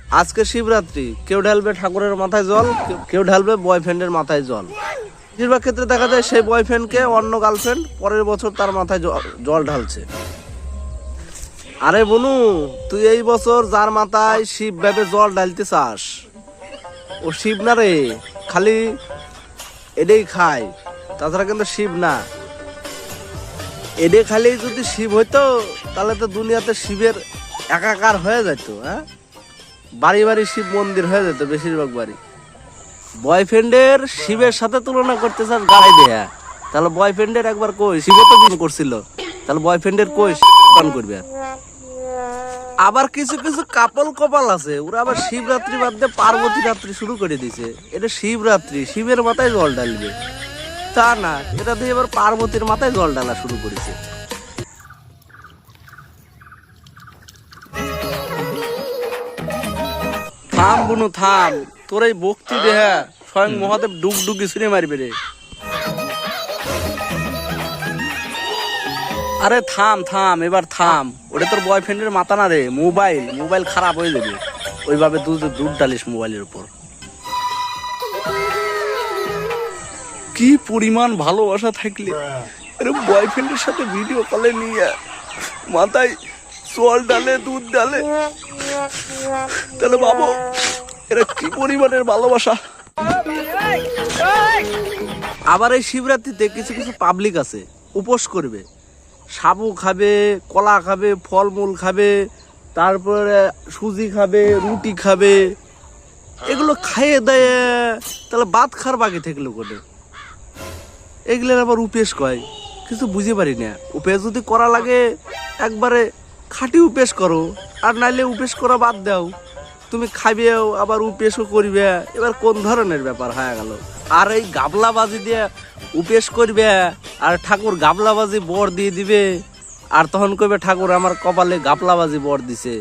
আজকে শিবরাত্রি, কেউ ঢালবে ঠাকুরের মাথায় জল, কেউ ঢালবে বয়ফ্রেন্ডের মাথায় জল। বেশিরভাগ ক্ষেত্রে দেখা যায় সেই বয়ফ্রেন্ডকে অন্য গার্লফ্রেন্ড পরের বছর তার মাথায় জল ঢালছে। আরে বনু, তুই এই বছর যার মাথায় শিব ভেবে জল ঢালতে চাস, ও শিব না রে, খালি এটাই খায়, তাছাড়া কিন্তু শিব না। এডে খালি যদি শিব হইতো তাহলে তো দুনিয়াতে শিবের একাকার হয়ে যেত। হ্যাঁ, বাড়ি বাড়ি শিব মন্দির হয়ে যেত বেশিরভাগ বাড়ি। বয়ফ্রেন্ডের শিবের সাথে তুলনা করতে চাস গাড়ি দেয়া, তাহলে বয়ফ্রেন্ডের একবার কই, শিবে তো বিয়ে করছিল, তাহলে বয়ফ্রেন্ডের কই পান করবে। আবার কিছু কিছু কাপল কপাল আছে, ওরা আবার শিবরাত্রি বাদ দিয়ে পার্বতী রাত্রি শুরু করে দিছে। এটা শিবরাত্রি, শিবের মাথায় জল ঢালবে, তা না, এটা দিয়ে এবার পার্বতীর মাথায় জল ঢালা শুরু করেছে। থাম বুনু থাম, তোর এই ভক্তি দেহা স্বয়ং মহাদেব ডুগডুগি ছুঁড়ে মারবে রে। আরে থাম থাম, এবার থাম, ওটা তোর বয়ফ্রেন্ডের মাথা না রে, মোবাইল খারাপ হয়ে যাবে ওইভাবে দুধ ডালিস মোবাইলের উপর। কি পরিমাণ ভালোবাসা থাকলে এরকম বয়ফ্রেন্ডের সাথে ভিডিও কলে নিয়ে মাথায় জল ডালে, দুধ ডালে, তাহলে ভাবো এরা কি পরিমাণের ভালোবাসা। আবার এই শিবরাত্রিতে কিছু কিছু পাবলিক আছে উপোস করবে, সাবু খাবে, কলা খাবে, ফলমূল খাবে, তারপরে সুজি খাবে, রুটি খাবে, এগুলো খাইয়ে দেয়, তাহলে ভাত খার বাকি থাকলো কোনে? এগুলোর আবার উপেশ কয়, কিছু বুঝে পারি না। উপেশ যদি করা লাগে একবারে খাঁটি উপেশ করো, আর নাইলে উপেশ করা বাদ দাও। তুমি খাইবেও আবার উপেশও করবে, এবার কোন ধরনের ব্যাপার হয়ে গেল? আর এই গাবলাবাজি দিয়ে উপেশ করবে, আর ঠাকুর গাবলাবাজি বর দিয়ে দিবে, আর তখন কইবে ঠাকুর আমার কপালে গাবলাবাজি বর দিছে।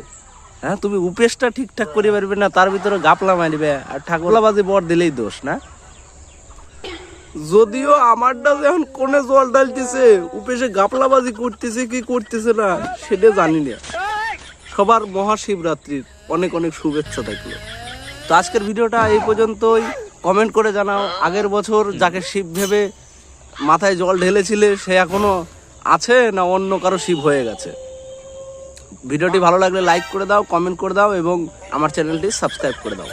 হ্যাঁ, তুমি উপেশটা ঠিকঠাক করে পারবে না, তার ভিতরে গাপলা মারবে, আর ঠাকুরবাজি বর দিলেই দোষ না? যদিও আমারটা যখন কোনে জল ডালতেছে, উপেশে গাপলাবাজি করতেছে কি করতেছে না সেটা জানি না। সবার মহাশিবরাত্রির অনেক অনেক শুভেচ্ছা থাকলো। তো আজকের ভিডিওটা এই পর্যন্তই। কমেন্ট করে জানাও, আগের বছর যাকে শিব ভেবে মাথায় জল ঢেলেছিলে সে এখনো আছে না অন্য কারো শিব হয়ে গেছে। ভিডিওটি ভালো লাগলে লাইক করে দাও, কমেন্ট করে দাও এবং আমার চ্যানেলটি সাবস্ক্রাইব করে দাও।